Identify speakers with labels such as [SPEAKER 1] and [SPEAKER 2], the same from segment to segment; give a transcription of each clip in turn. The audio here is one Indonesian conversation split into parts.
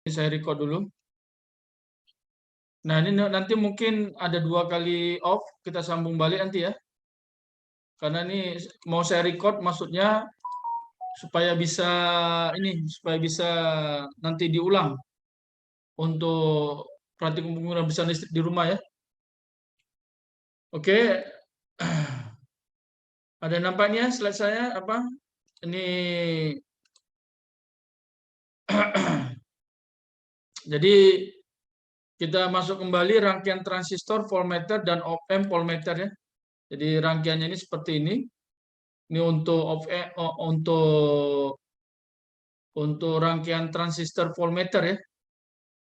[SPEAKER 1] Ini saya record dulu. Nah, ini nanti mungkin ada 2 kali off, kita sambung balik nanti ya. Karena ini mau saya record maksudnya supaya bisa nanti diulang untuk praktikum penggunaan besar listrik di rumah ya. Oke. Ada nampaknya slide saya apa? Ini jadi kita masuk kembali rangkaian transistor, voltmeter dan op-amp voltmeter ya. Jadi rangkaiannya ini seperti ini. Ini untuk rangkaian transistor voltmeter ya.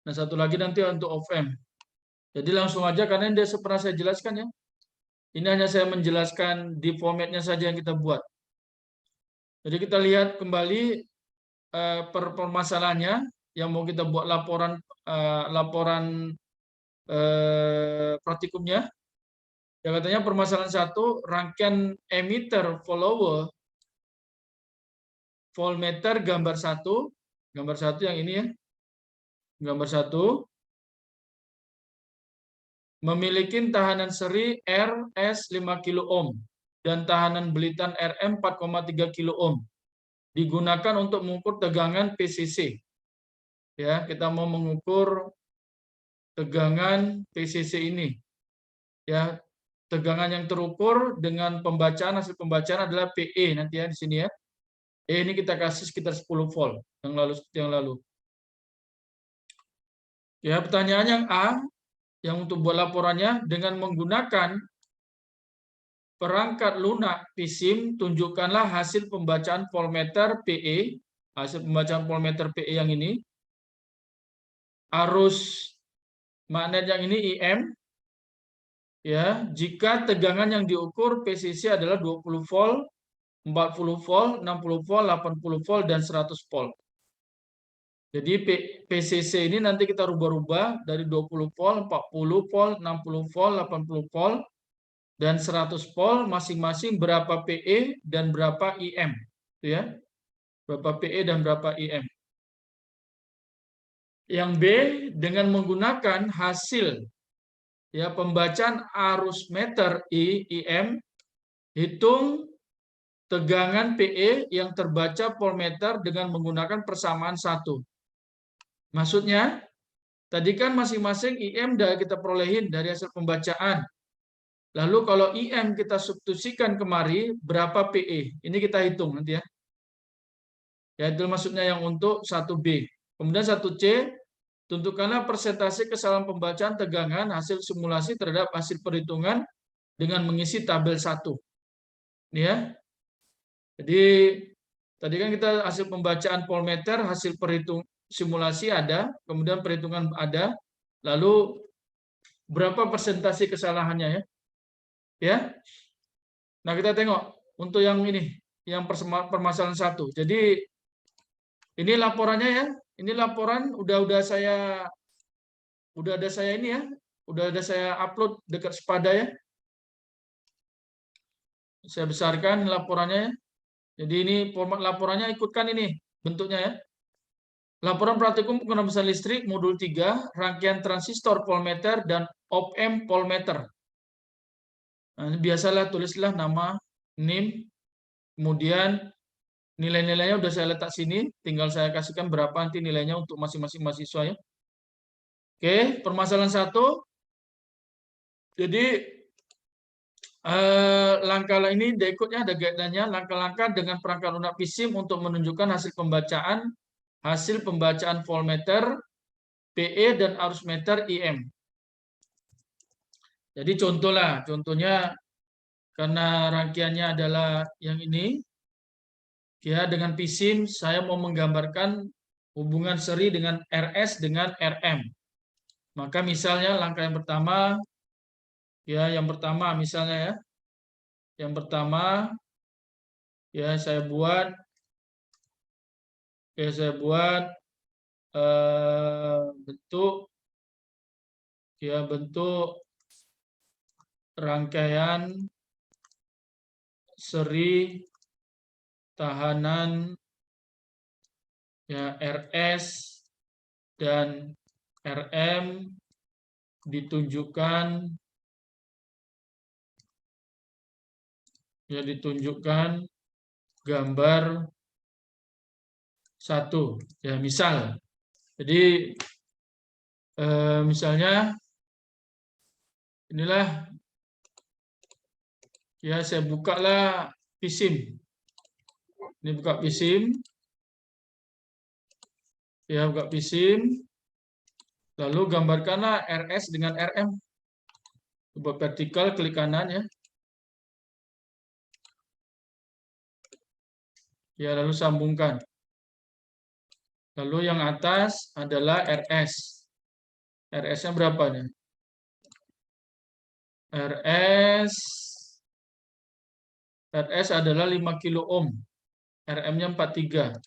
[SPEAKER 1] Nah, satu lagi nanti untuk op-amp. Jadi langsung aja karena ini pernah saya jelaskan ya. Ini hanya saya menjelaskan di formatnya saja yang kita buat. Jadi kita lihat kembali permasalahannya yang mau kita buat laporan praktikumnya. Ya katanya permasalahan 1, rangkaian emitter follower voltmeter gambar 1 yang ini ya. Gambar 1 memiliki tahanan seri RS 5 kilo ohm dan tahanan belitan RM 4,3 kilo ohm. Digunakan untuk mengukur tegangan PCC. Ya, kita mau mengukur tegangan PCC ini. Ya, tegangan yang terukur dengan hasil pembacaan adalah PE nanti ya di sini ya. Ini kita kasih sekitar 10 volt yang lalu. Ya, pertanyaan yang A yang untuk buat laporannya dengan menggunakan perangkat lunak PISIM, tunjukkanlah hasil pembacaan voltmeter PE, hasil pembacaan voltmeter PE yang ini. Arus magnet yang ini IM. Ya, jika tegangan yang diukur PCC adalah 20 volt, 40 volt, 60 volt, 80 volt dan 100 volt. Jadi PCC ini nanti kita rubah-rubah dari 20 volt, 40 volt, 60 volt, 80 volt dan 100 volt masing-masing berapa PE dan berapa IM, gitu ya. Berapa PE dan berapa IM. Yang B dengan menggunakan hasil ya pembacaan arus meter IM, hitung tegangan PE yang terbaca voltmeter dengan menggunakan persamaan 1. Maksudnya, tadi kan masing-masing IM sudah kita perolehin dari hasil pembacaan. Lalu kalau IM kita substitusikan kemari, berapa PE? Ini kita hitung nanti ya. Ya, itu maksudnya yang untuk 1B. Kemudian 1C, tentukanlah persentase kesalahan pembacaan tegangan hasil simulasi terhadap hasil perhitungan dengan mengisi tabel 1. Ini ya. Jadi tadi kan kita hasil pembacaan voltmeter, hasil simulasi ada, kemudian perhitungan ada, lalu berapa persentase kesalahannya ya? Ya. Nah, kita tengok untuk yang ini, yang permasalahan 1. Jadi ini laporannya ya. Ini laporan udah ada saya ini ya. Udah ada saya upload dekat Sepada ya. Saya besarkan laporannya ya. Jadi ini format laporannya ikutkan ini bentuknya ya. Laporan praktikum penggunaan besar listrik modul 3, rangkaian transistor voltmeter dan op-amp voltmeter. Nah, biasalah tulislah nama, NIM, kemudian nilai-nilainya udah saya letak sini, tinggal saya kasihkan berapa nanti nilainya untuk masing-masing mahasiswa ya. Oke, permasalahan 1. Jadi langkah ini berikutnya ada guideline-nya, langkah-langkah dengan perangkat lunak PISIM untuk menunjukkan hasil pembacaan voltmeter, PE dan arus meter IM. Jadi contohnya karena rangkaiannya adalah yang ini, ya dengan PISIM saya mau menggambarkan hubungan seri dengan RS dengan RM. Maka misalnya langkah yang pertama, ya yang pertama misalnya ya, yang pertama ya saya buat bentuk rangkaian seri tahanan ya RS dan RM ditunjukkan gambar 1. Ya, misal. Jadi misalnya inilah, ya saya bukalah PSIM. Ini buka PSIM. Ya, buka PSIM. Lalu gambarkanlah RS dengan RM. Buat vertikal, klik kanan ya. Ya, lalu sambungkan. Lalu yang atas adalah RS. RS-nya berapa nih? RS adalah 5 kilo ohm. RM-nya 43.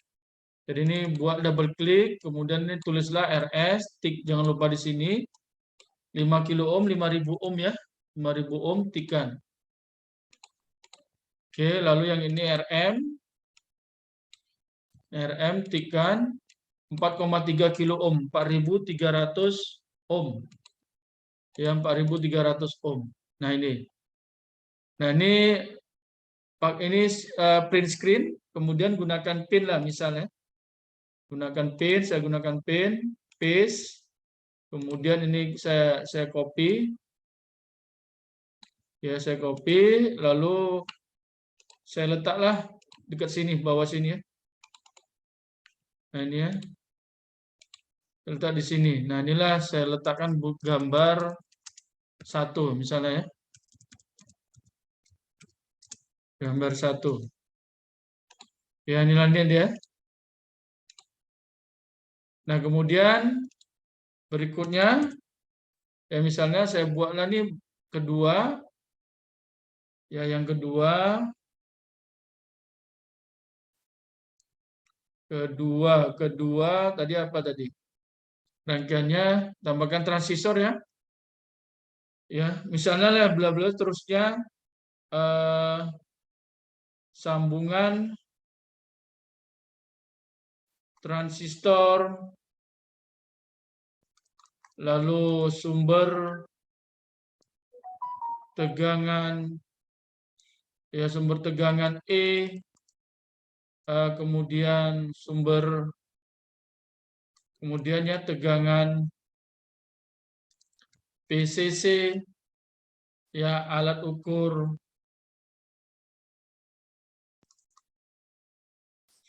[SPEAKER 1] Jadi ini buat double klik, kemudian ini tulislah RS, tik jangan lupa di sini. 5 kilo ohm, 5000 ohm ya. 5000 ohm, tikkan. Oke, lalu yang ini RM. RM tikkan 4,3 kilo ohm, 4300 ohm. Ya, 4300 ohm. Nah, ini. Nah, ini print screen, kemudian gunakan pin lah misalnya. Gunakan pin, saya gunakan pin, paste. Kemudian ini saya copy. Ya, saya copy, lalu saya letaklah dekat sini, bawah sini ya. Nah, ini ya. Letak di sini. Nah, inilah saya letakkan gambar 1 misalnya ya. Gambar 1. Ya, inilah dia. Nah, kemudian berikutnya, ya misalnya saya buatlah nih kedua. Ya, yang kedua tadi apa tadi? Rangkaiannya tambahkan transistor ya. Ya, misalnya lah bla bla terusnya sambungan transistor, lalu sumber tegangan, ya sumber tegangan E, kemudiannya tegangan PCC, ya alat ukur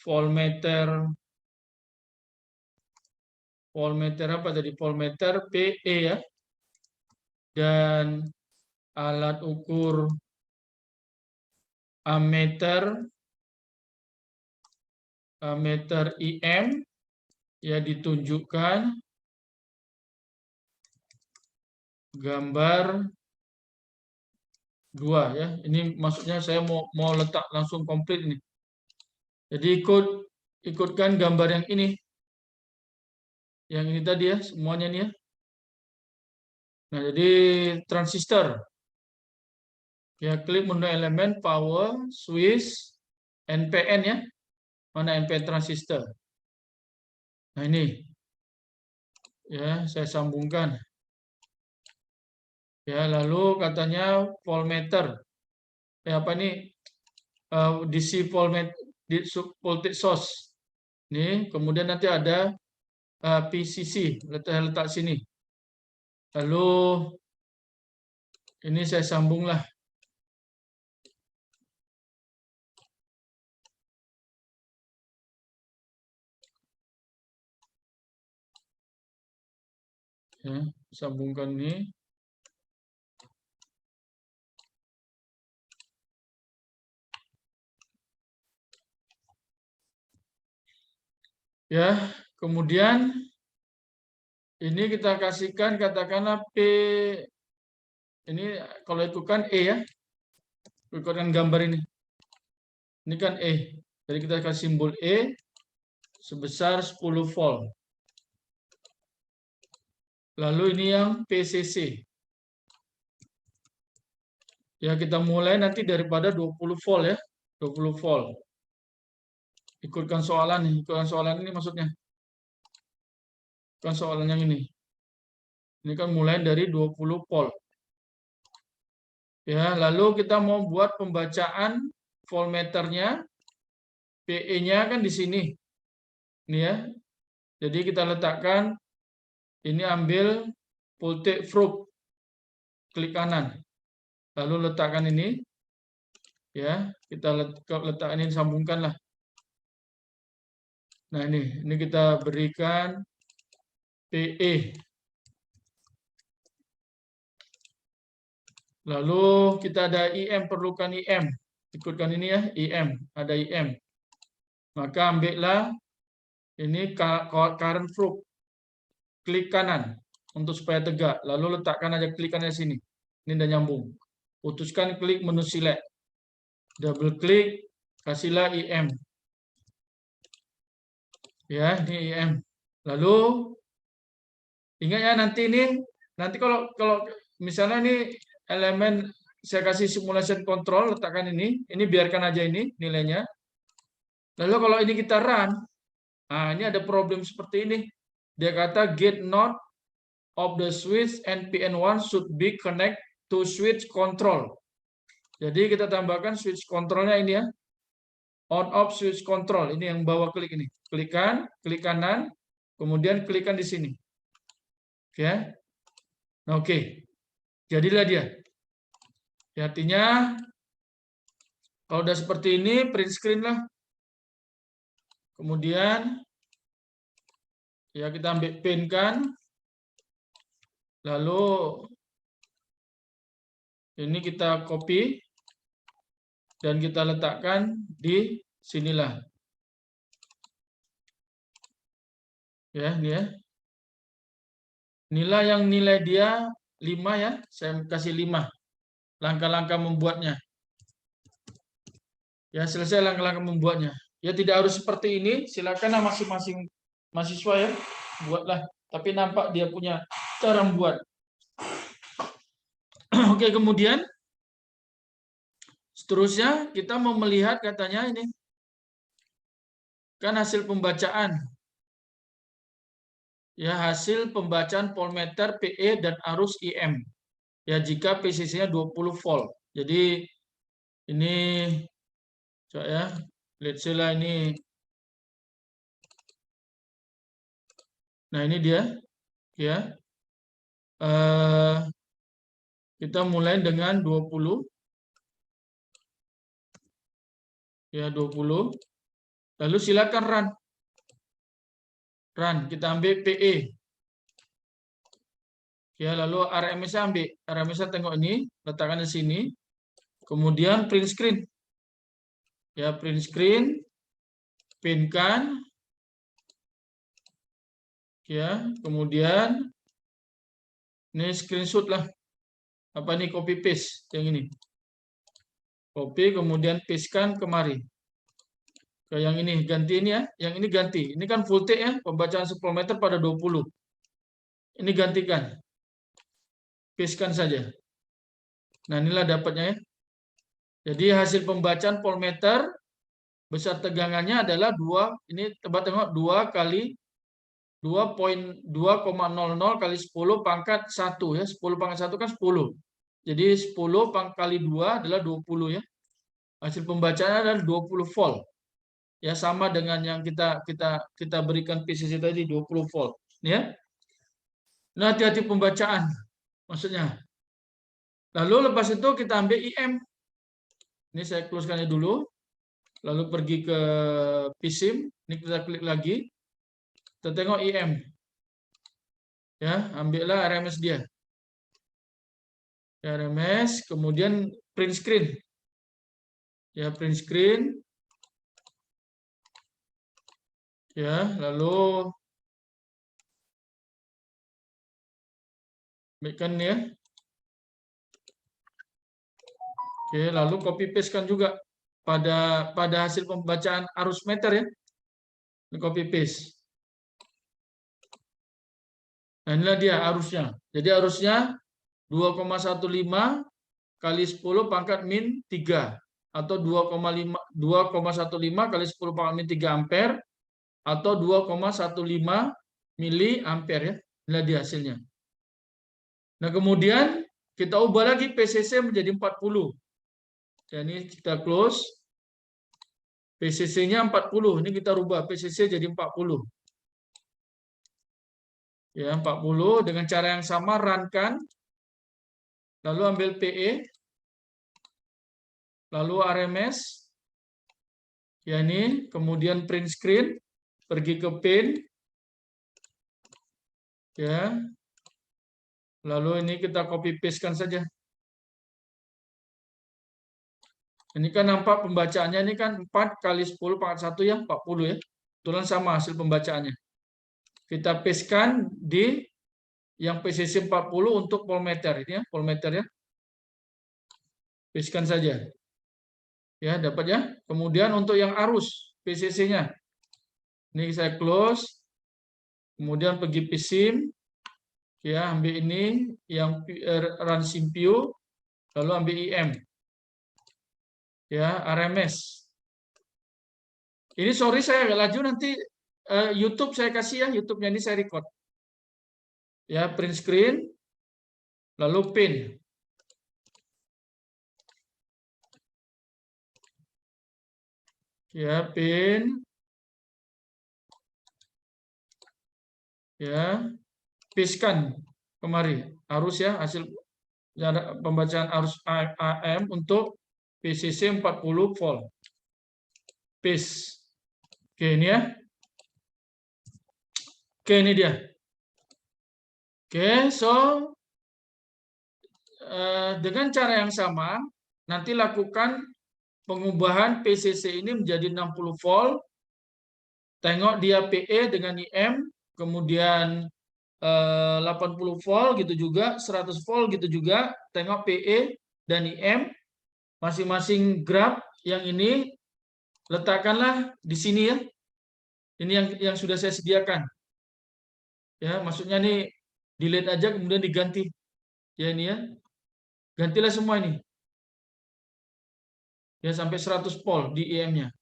[SPEAKER 1] voltmeter apa tadi? Voltmeter PE ya, dan alat ukur ammeter IM, ya ditunjukkan gambar 2 ya. Ini maksudnya saya mau letak langsung komplit nih. Jadi ikutkan gambar yang ini. Yang ini tadi ya, semuanya nih ya. Nah, jadi transistor. Ya, klik menu elemen power switch NPN ya. Mana NPN transistor? Nah, ini. Ya, saya sambungkan. Ya, lalu katanya voltmeter. Ya, apa ini? DC voltmeter, voltage source. Nih, kemudian nanti ada PCC, letak sini. Lalu ini saya sambunglah. Ya, sambungkan ini. Ya, kemudian ini kita kasihkan katakanlah P, ini kalau ikutkan E ya, ikutkan gambar ini. Ini kan E, jadi kita kasih simbol E sebesar 10 volt. Lalu ini yang PCC. Ya, kita mulai nanti daripada 20 volt ya, 20 volt. Ikutkan soalan ini maksudnya. Kan soalan yang ini. Ini kan mulai dari 20 volt. Ya, lalu kita mau buat pembacaan voltmeternya, PE-nya kan di sini. Ini ya. Jadi kita letakkan, ini ambil voltage probe, klik kanan. Lalu letakkan ini, ya, kita letakkan ini, sambungkan lah. Nah ini kita berikan PE. Lalu kita ada IM, perlukan IM. Ikutkan ini ya, IM, ada IM. Maka ambillah ini current probe. Klik kanan untuk supaya tegak. Lalu letakkan aja klik kanan di sini. Ini udah nyambung. Putuskan klik menu select. Double klik, kasihlah IM. Ya, ini IM. Lalu ingat ya, nanti kalau misalnya ini elemen saya kasih simulation control, letakkan ini biarkan aja ini nilainya. Lalu kalau ini kita run, nah ini ada problem seperti ini. Dia kata gate node of the switch NPN1 should be connect to switch control. Jadi kita tambahkan switch controlnya ini ya. On off switch control, ini yang bawah klik ini. Klik kanan, kemudian klikkan di sini. Oke. Nah, oke. Jadilah dia. Ya, artinya kalau udah seperti ini, print screen lah. Kemudian ya kita ambil pin kan. Lalu ini kita copy dan kita letakkan di sinilah. Ya, ini ya. Nilai dia 5 ya. Saya kasih 5. Langkah-langkah membuatnya. Ya, selesai langkah-langkah membuatnya. Ya, tidak harus seperti ini. Silakan masing-masing mahasiswa ya, buatlah. Tapi nampak dia punya cara membuat. Oke, kemudian seterusnya kita mau melihat katanya ini. Kan hasil pembacaan. Ya, hasil pembacaan voltmeter PE dan arus IM. Ya, jika PCC-nya 20 volt. Jadi ini saya let's say lah ini. Nah, ini dia ya. Kita mulai dengan 20. Ya, 20. Lalu silakan run. Kita ambil PE. Ya, lalu RMS ambil. RMS tengok ini, letakkan di sini. Kemudian print screen. Ya, print screen, pinkan. Ya, kemudian ini screenshot lah. Apa ini, copy paste yang ini. Copy kemudian pastekan kemari. Ke yang ini ganti ini ya, yang ini ganti. Ini kan voltage ya, pembacaan 10 meter pada 20. Ini gantikan. Pastekan saja. Nah, inilah dapatnya ya. Jadi hasil pembacaan voltmeter besar tegangannya adalah 2, ini tengok 2 kali 2,00 kali 10 pangkat 1 ya. 10 pangkat 1 kan 10. Jadi 10 kali 2 adalah 20 ya. Hasil pembacaannya adalah 20 volt. Ya, sama dengan yang kita berikan PCC tadi 20 volt ya. Nah, hati-hati pembacaan maksudnya. Lalu lepas itu kita ambil IM. Ini saya close-kannya dulu. Lalu pergi ke PSIM, ini kita klik lagi. Kita tengok IM. Ya, ambillah RMS dia. RMS, kemudian print screen. Ya, print screen. Ya, lalu bikin ya. Oke, lalu copy paste kan juga pada hasil pembacaan arus meter ya. Ini copy paste. Nah, inilah dia arusnya. Jadi arusnya 2,15 kali 10 pangkat min 3 atau 2,15 kali 10 pangkat min 3 ampere atau 2,15 miliampere ya. Inilah dia hasilnya. Nah, kemudian kita ubah lagi PCC menjadi 40. Ya, ini kita close. PCC-nya 40. Ini kita rubah PCC jadi 40. Ya, 40 dengan cara yang sama, run-kan. Lalu ambil PE. Lalu RMS. Ya, ini kemudian print screen, pergi ke pin. Ya. Lalu ini kita copy paste-kan saja. Ini kan nampak pembacaannya ini kan 4 kali 10 pangkat 1 ya, 40 ya. Kebetulan sama hasil pembacaannya. Kita paste-kan di yang PCC 40 untuk voltmeter ini ya, voltmeter ya. Paste-kan saja. Ya, dapat ya. Kemudian untuk yang arus PCC-nya. Ini saya close. Kemudian pergi PSIM. Ya, ambil ini yang run SIMPIO, lalu ambil IM. Ya, RMS. Ini sorry saya agak laju, nanti YouTube saya kasih ya, YouTube-nya ini saya record. Ya, print screen, lalu pin. Ya, pin. Ya, paste-kan kemari arus ya, hasil pembacaan arus AM untuk PCC 40 volt. Paste. Oke, ini ya. Oke, ini dia. Oke, so dengan cara yang sama, nanti lakukan pengubahan PCC ini menjadi 60 volt. Tengok dia PE dengan IM, kemudian 80 volt gitu juga, 100 volt gitu juga. Tengok PE dan IM, masing-masing grab yang ini letakkanlah di sini ya. Ini yang sudah saya sediakan. Ya, maksudnya nih delete aja kemudian diganti. Ya ini ya. Gantilah semua ini. Ya sampai 100 volt di IM-nya.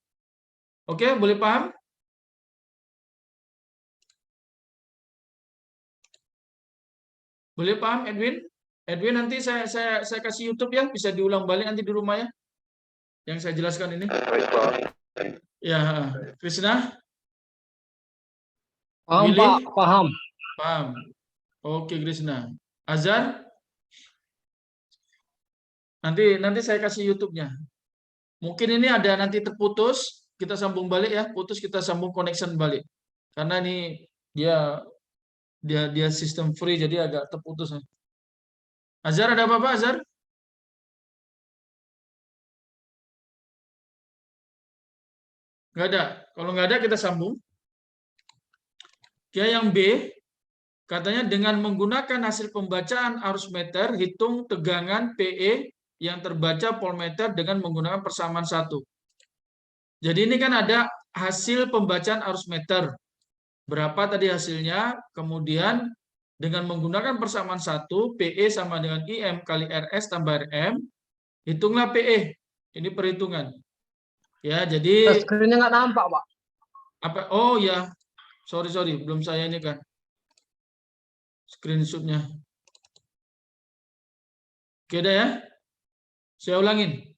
[SPEAKER 1] Oke, boleh paham? Boleh paham Edwin? Edwin nanti saya kasih YouTube ya, bisa diulang balik nanti di rumah ya. Yang saya jelaskan ini. Ya, Krishna?
[SPEAKER 2] Paham,
[SPEAKER 1] Willy?
[SPEAKER 2] Pak, paham.
[SPEAKER 1] Paham. Oke, Krishna. Azhar? Nanti saya kasih YouTube-nya. Mungkin ini ada nanti terputus, kita sambung balik ya. Putus kita sambung connection balik. Karena ini dia sistem free jadi agak terputus. Azhar ada apa-apa Azhar? Nggak ada. Kalau nggak ada kita sambung. Oke, yang B katanya dengan menggunakan hasil pembacaan arus meter, hitung tegangan PE yang terbaca voltmeter dengan menggunakan persamaan 1. Jadi ini kan ada hasil pembacaan arus meter. Berapa tadi hasilnya? Kemudian dengan menggunakan persamaan 1, PE sama dengan IM kali RS tambah RM, hitunglah PE. Ini perhitungan. Ya, jadi
[SPEAKER 2] Screen-nya nggak nampak, Pak.
[SPEAKER 1] apa? Oh ya, sorry, belum saya ini kan screenshot-nya. Oke dah ya. Saya ulangin.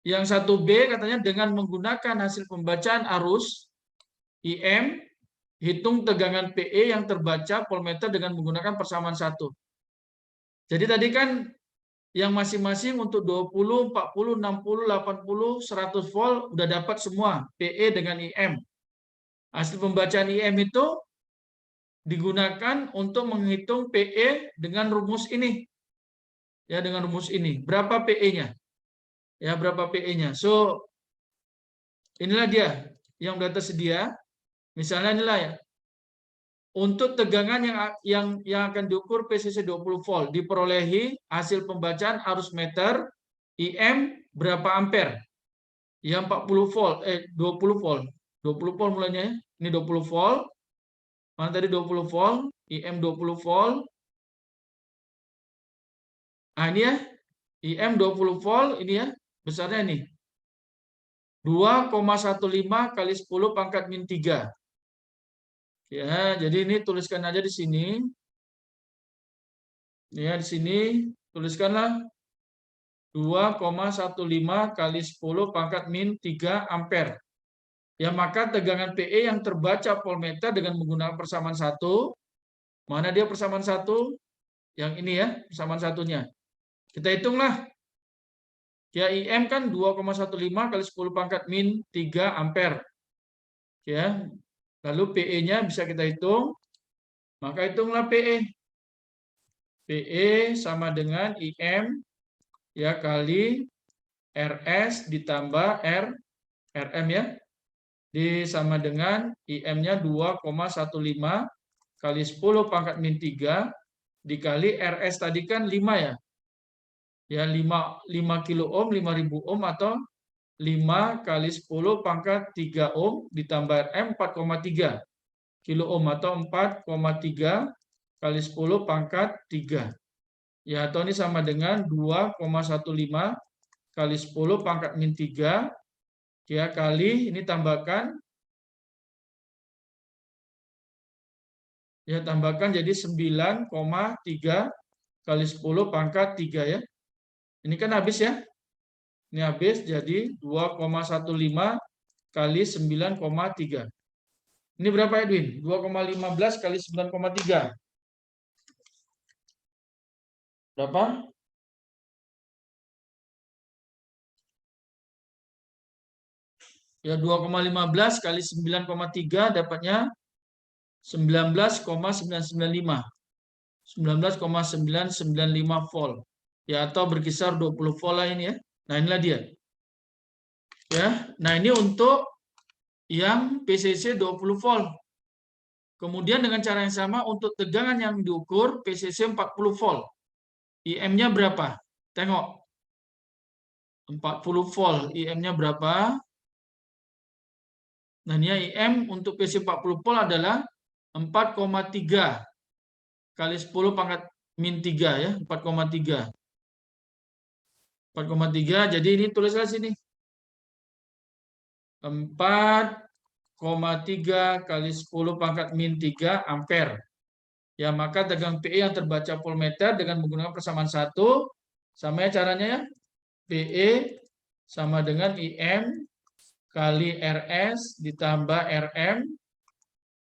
[SPEAKER 1] Yang 1B katanya dengan menggunakan hasil pembacaan arus IM, hitung tegangan PE yang terbaca voltmeter dengan menggunakan persamaan 1. Jadi tadi kan yang masing-masing untuk 20, 40, 60, 80, 100 volt udah dapat semua PE dengan IM. Hasil pembacaan IM itu digunakan untuk menghitung PE dengan rumus ini. Ya, dengan rumus ini. Berapa PE-nya? Ya, berapa PE-nya? So, inilah dia yang sudah tersedia. Misalnya inilah ya. Untuk tegangan yang akan diukur PCC 20 volt diperolehi hasil pembacaan arus meter IM berapa ampere? Yang 40 volt 20 volt. 20 volt mulanya ya. Ini 20 volt. Mana tadi 20 volt? IM 20 volt. Nah, ini ya. IM 20 volt ini ya. Besarnya ini. 2,15 kali 10 pangkat min 3. Ya, jadi ini tuliskan aja di sini. Ya, di sini tuliskanlah 2,15 kali 10 pangkat min 3 ampere. Ya, maka tegangan PE yang terbaca voltmeter dengan menggunakan persamaan 1, mana dia persamaan 1? Yang ini ya, persamaan satunya. Kita hitunglah. Ya, IM kan 2,15 kali 10 pangkat min 3 ampere. Ya, lalu PE-nya bisa kita hitung. Maka hitunglah PE. PE sama dengan IM ya kali RS ditambah RM ya. Sama dengan IM-nya 2,15 kali 10 pangkat min 3 dikali RS tadi kan 5 ya. Ya 5 kilo ohm, 5.000 ohm atau 5 kali 10 pangkat 3 ohm ditambah RM 4,3 kilo ohm atau 4,3 kali 10 pangkat 3. Ya, atau ini sama dengan 2,15 kali 10 pangkat min 3 ya kali ini tambahkan ya tambahkan jadi 9,3 kali 10 pangkat 3 ya. Ini kan habis ya. Ini habis jadi 2,15 kali 9,3. Ini berapa Edwin? 2,15 kali 9,3. Berapa? Ya 2,15 kali 9,3 dapatnya 19,995. 19,995 volt. Ya atau berkisar 20 volt lah ini ya. Nah, inilah dia. Ya. Nah, ini untuk yang PCC 20 volt. Kemudian dengan cara yang sama untuk tegangan yang diukur PCC 40 volt. IM-nya berapa? Tengok. 40 volt. IM-nya berapa? Nah, ini IM untuk PC 40 volt adalah 4,3 kali 10 pangkat min 3 ya, 4,3. 4,3, jadi ini tulislah sini. 4,3 kali 10 pangkat min 3 ampere. Ya, maka tegangan PE yang terbaca voltmeter dengan menggunakan persamaan 1, sama ya caranya ya. PE sama dengan IM kali RS ditambah RM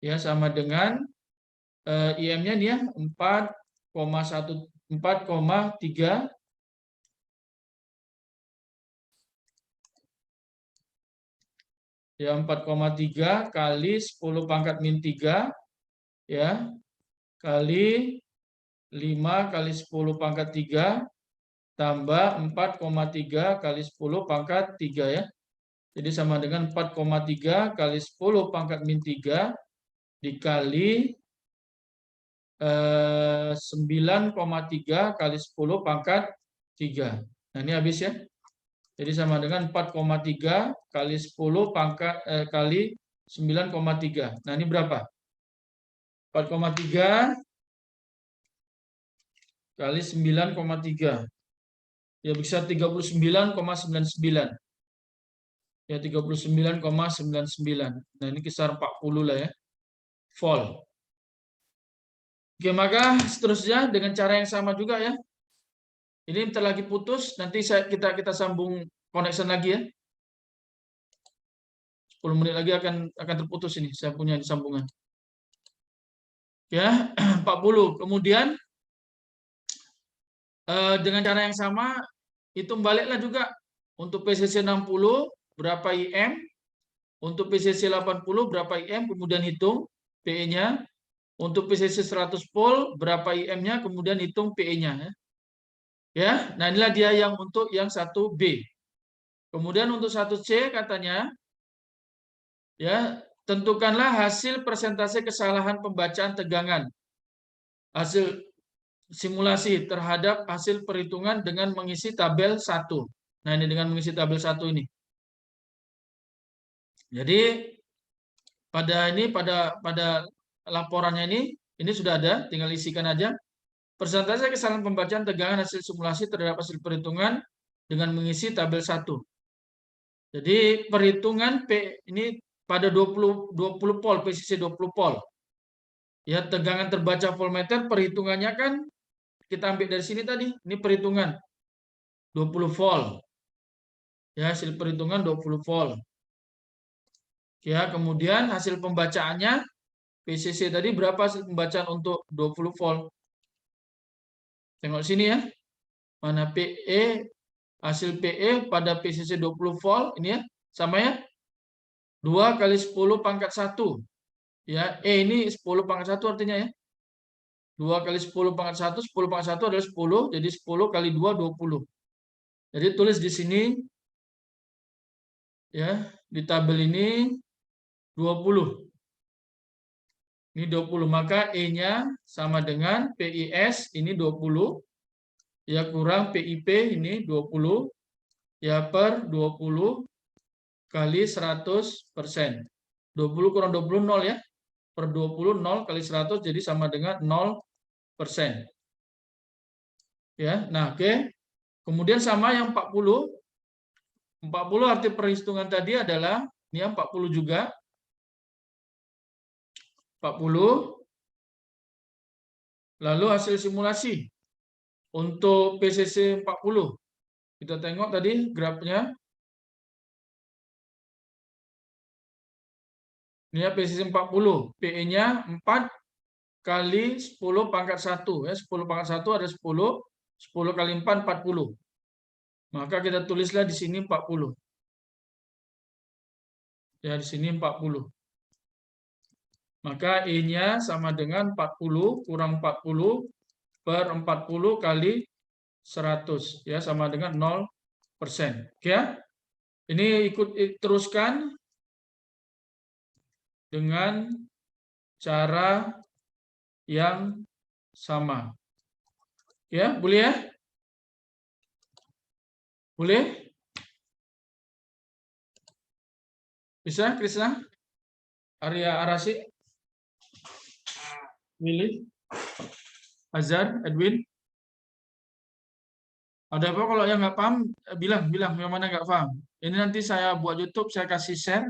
[SPEAKER 1] ya sama dengan IM-nya nih ya 4,3 ya 4,3 kali 10 pangkat min 3 ya kali 5 kali 10 pangkat 3 tambah 4,3 kali 10 pangkat 3 ya. Jadi sama dengan 4,3 kali 10 pangkat min 3 dikali 9,3 kali 10 pangkat 3. Nah, ini habis ya. Jadi sama dengan 4,3 kali 10 pangkat kali 9,3. Nah, ini berapa? 4,3 kali 9,3. Ya bisa 39,99. Ya 39,99. Nah, ini kisar 40 lah ya. Volt. Oke, maka seterusnya dengan cara yang sama juga ya. Ini bentar lagi putus, nanti kita sambung connection lagi ya. 10 menit lagi akan terputus ini, saya punya sambungan. Ya, 40. Kemudian dengan cara yang sama hitung baliklah juga untuk PCC 60 berapa IM, untuk PCC 80 berapa IM, kemudian hitung PE-nya. Untuk PCC 100 volt berapa IM-nya, kemudian hitung PE-nya ya. Ya, nah inilah dia yang untuk yang 1B. Kemudian untuk 1C katanya ya, tentukanlah hasil persentase kesalahan pembacaan tegangan. Hasil simulasi terhadap hasil perhitungan dengan mengisi tabel 1. Nah, ini dengan mengisi tabel 1 ini. Jadi pada laporannya ini sudah ada, tinggal isikan aja. Persentase kesalahan pembacaan tegangan hasil simulasi terhadap hasil perhitungan dengan mengisi tabel 1. Jadi perhitungan P ini pada 20 volt, PCC 20 volt. Ya, tegangan terbaca voltmeter perhitungannya kan kita ambil dari sini tadi. Ini perhitungan 20 volt. Ya, hasil perhitungan 20 volt. Ya, kemudian hasil pembacaannya PCC tadi berapa hasil pembacaan untuk 20 volt? Tengok sini ya. Mana PE, hasil PE pada PCC 20 volt ini ya, sama ya. 2 kali 10 pangkat 1. Ya, ini 10 pangkat 1 artinya ya. 2 kali 10 pangkat 1, 10 pangkat 1 adalah 10, jadi 10 kali 2, 20. Jadi tulis di sini, ya, di tabel ini 20. Ini 20, maka E-nya sama dengan PIS, ini 20, ya kurang PIP, ini 20, ya per 20 kali 100%. 20 kurang 20, 0 ya. Per 20, 0 kali 100, jadi sama dengan 0%. Ya, nah oke. Kemudian sama yang 40. 40 arti perhitungan tadi adalah, ini ya 40 juga. 40. Lalu hasil simulasi untuk PCC 40. Kita tengok tadi grafnya. Ini ya PCC 40. PE-nya 4 kali 10 pangkat 1. Ya, 10 pangkat 1 ada 10. 10 kali 4, 40. Maka kita tulislah di sini 40. Ya, di sini 40. Maka E-nya sama dengan 40 kurang 40 per 40 kali 100. Ya, sama dengan 0%. Oke ya? Ini ikut teruskan dengan cara yang sama. Ya, boleh ya? Boleh? Bisa, Krisna? Arya Arasi? Willy? Azhar? Edwin? Ada apa kalau yang nggak paham, bilang yang mana nggak paham. Ini nanti saya buat YouTube, saya kasih share.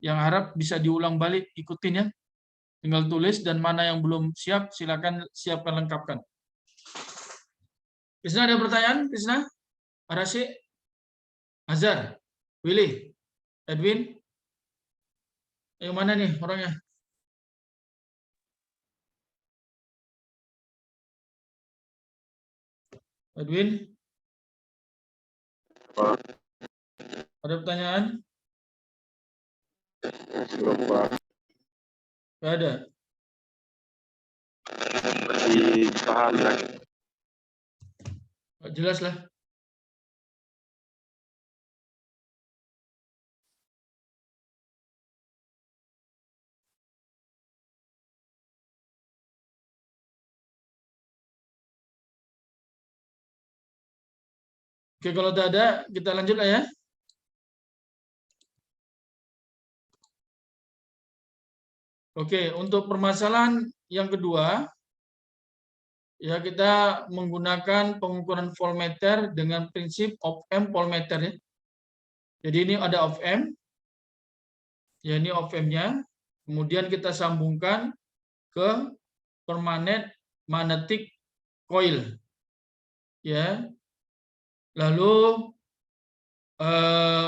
[SPEAKER 1] Yang harap bisa diulang balik, ikutin ya. Tinggal tulis, dan mana yang belum siap, silakan siapkan lengkapkan. Krisna ada pertanyaan? Krisna? Arasi? Azhar? Willy? Edwin? Yang mana nih orangnya? Edwin? Ada pertanyaan? Gak ada. Jelas lah. Oke, kalau tidak ada, kita lanjut lah ya. Oke, untuk permasalahan yang kedua, ya kita menggunakan pengukuran voltmeter dengan prinsip of M voltmeter ya. Jadi ini ada of M, ya ini of M-nya. Kemudian kita sambungkan ke permanent magnetic coil, ya. Lalu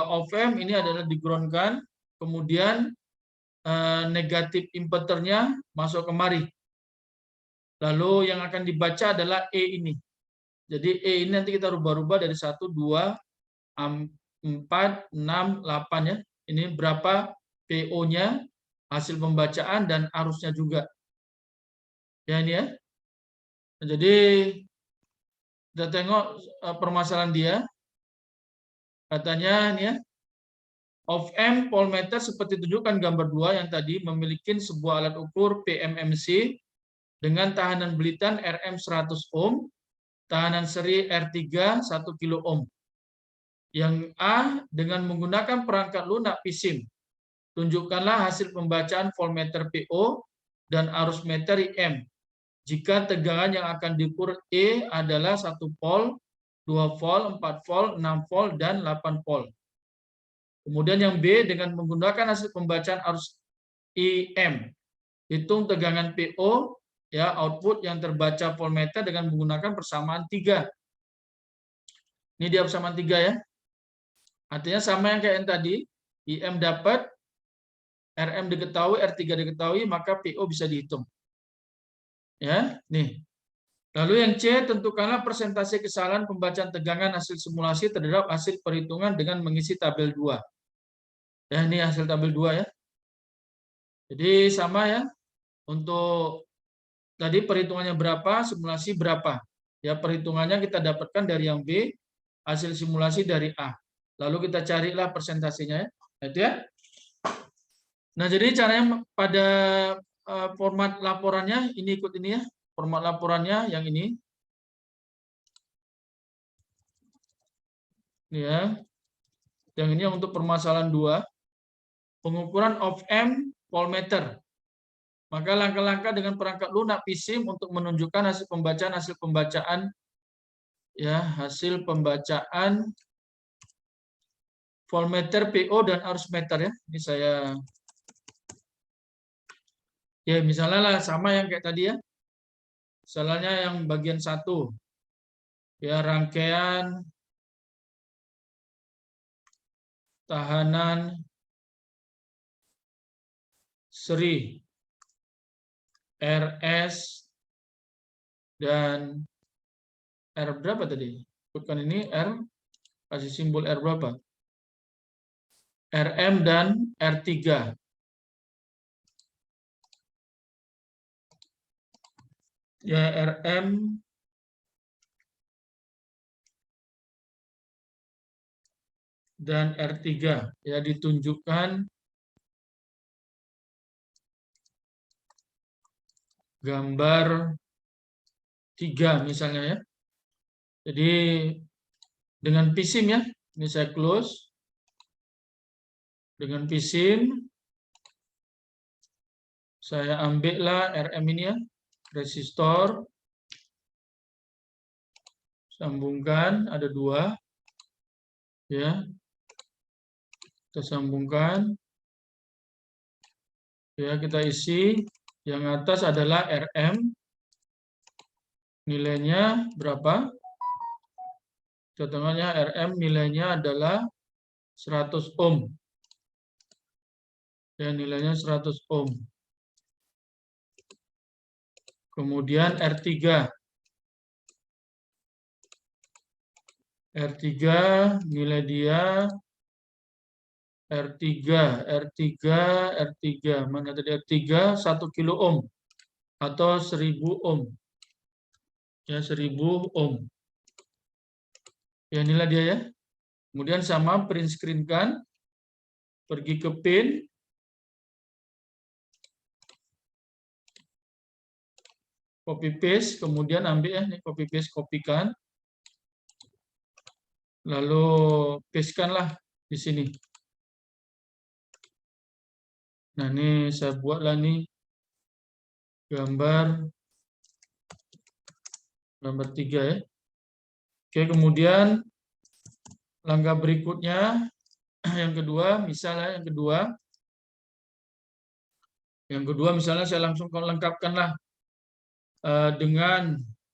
[SPEAKER 1] of M ini adalah di-ground-kan, kemudian negatif impeternya masuk kemari. Lalu yang akan dibaca adalah E ini. Jadi E ini nanti kita rubah-rubah dari 1, 2, 4, 6, 8 ya. Ini berapa PO-nya, hasil pembacaan, dan arusnya juga. Ya ini ya. Jadi kita tengok permasalahan dia. Katanya ini ya. Of M voltmeter seperti tunjukkan gambar 2 yang tadi memiliki sebuah alat ukur PMMC dengan tahanan belitan RM 100 ohm, tahanan seri R3 1 kilo ohm. Yang A dengan menggunakan perangkat lunak PSIM. Tunjukkanlah hasil pembacaan voltmeter PO dan arus meter IM. Jika tegangan yang akan diukur E adalah 1 volt, 2 volt, 4 volt, 6 volt, dan 8 volt. Kemudian yang B dengan menggunakan hasil pembacaan arus IM. hitung tegangan PO, ya, output yang terbaca voltmeter dengan menggunakan persamaan 3. Ini dia persamaan 3 ya. Artinya sama yang kayak yang tadi, IM dapat, RM diketahui, R3 diketahui, maka PO bisa dihitung. Ya, nih. Lalu yang C, tentukanlah persentase kesalahan pembacaan tegangan hasil simulasi terhadap hasil perhitungan dengan mengisi tabel 2. Ya, ini hasil tabel 2 ya. Jadi sama ya. Untuk tadi perhitungannya berapa, simulasi berapa. Ya, perhitungannya kita dapatkan dari yang B, hasil simulasi dari A. Lalu kita carilah persentasenya ya. Itu ya. Nah, jadi caranya pada format laporannya ini ikut ini ya. Format laporannya yang ini. Ya. Yang ini untuk permasalahan 2. Pengukuran of M voltmeter. Maka langkah-langkah dengan perangkat lunak PSIM untuk menunjukkan hasil pembacaan ya, hasil pembacaan voltmeter PO dan arus meter ya. Ini saya ya misalnya lah sama yang kayak tadi ya. Misalnya yang bagian 1 ya, rangkaian tahanan seri RS dan R berapa tadi? Bukan ini R, kasih simbol R berapa? RM dan R3. Ya, RM dan R3 ya, ditunjukkan gambar 3 misalnya ya. Jadi dengan PSIM ya, ini saya close. Dengan PSIM saya ambillah RM ini ya, resistor, sambungkan, ada 2 ya, kita sambungkan ya, kita isi. Yang atas adalah RM, nilainya berapa? Contohnya RM nilainya adalah 100 ohm. Ya, nilainya 100 ohm. Kemudian R3. R3 nilai dia R3, mana tadi R3 1 kilo ohm atau 1000 ohm. Ya, 1000 ohm. Ya, inilah dia ya. Kemudian sama print screen-kan, pergi ke pin, copy paste, kemudian ambil ya, copy paste, kopikan. Lalu paste-kanlah di sini. Nah, ini saya buatlah nih gambar 3 ya. Oke, kemudian langkah berikutnya yang kedua, misalnya yang kedua misalnya saya langsung lengkapkanlah dengan